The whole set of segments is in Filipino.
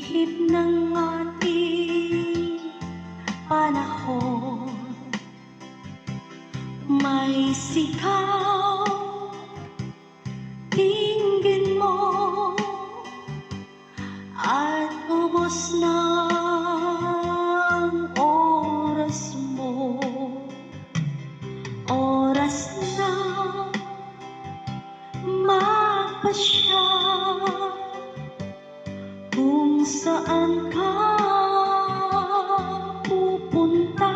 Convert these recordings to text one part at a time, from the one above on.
ihip ng ating panahon. May sigaw, tingin mo, at ubos ng oras mo. Oras na magpasya kung saan ka pupunta.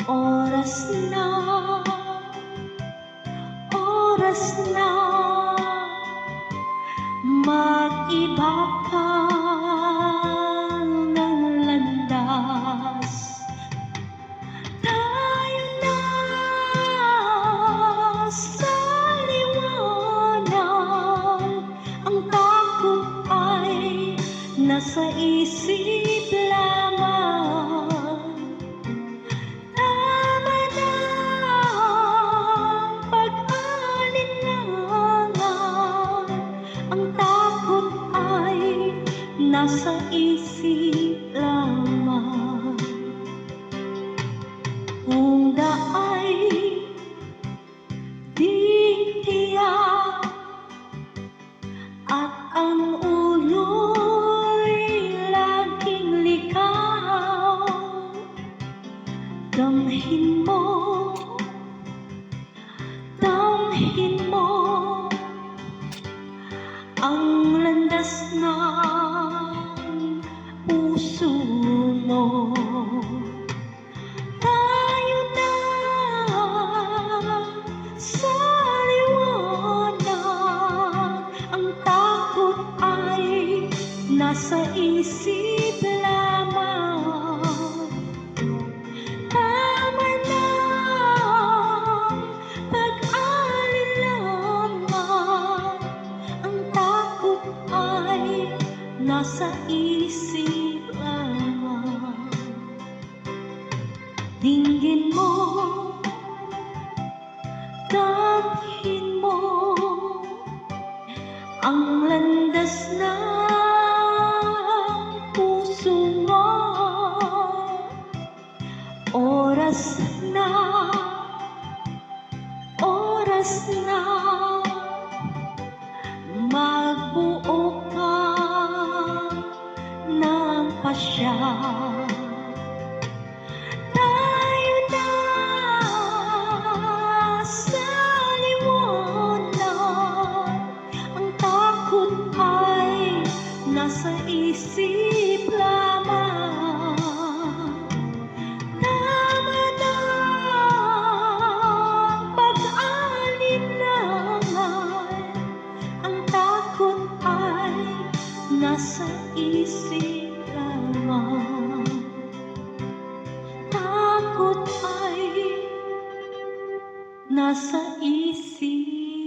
Oras na mag-iba ka ng landas. Tayo na sa liwanag, ang takot ay nasa isip lamang. Tama na ang pag-alinlangan, ang takot ay nasa isip lamang. Kung daay di tiyak at ang ulo'y laging ligaw, damhin mo ang landas ng puso mo. Tayo na sa liwanag, ang takot ay nasa isip lamang. Tama na ang pag-alinlangan, ang takot ay nasa isip lamang. Dinggin mo, damhin mo ang landas ng puso mo. Oras na magbuo ka ng pasya. Tayo na sa liwanag, ang takot ay nasa isip lamang. Tama na ang pag-alinlangan, ang takot ay nasa isip lamang. Takot ay nasa isip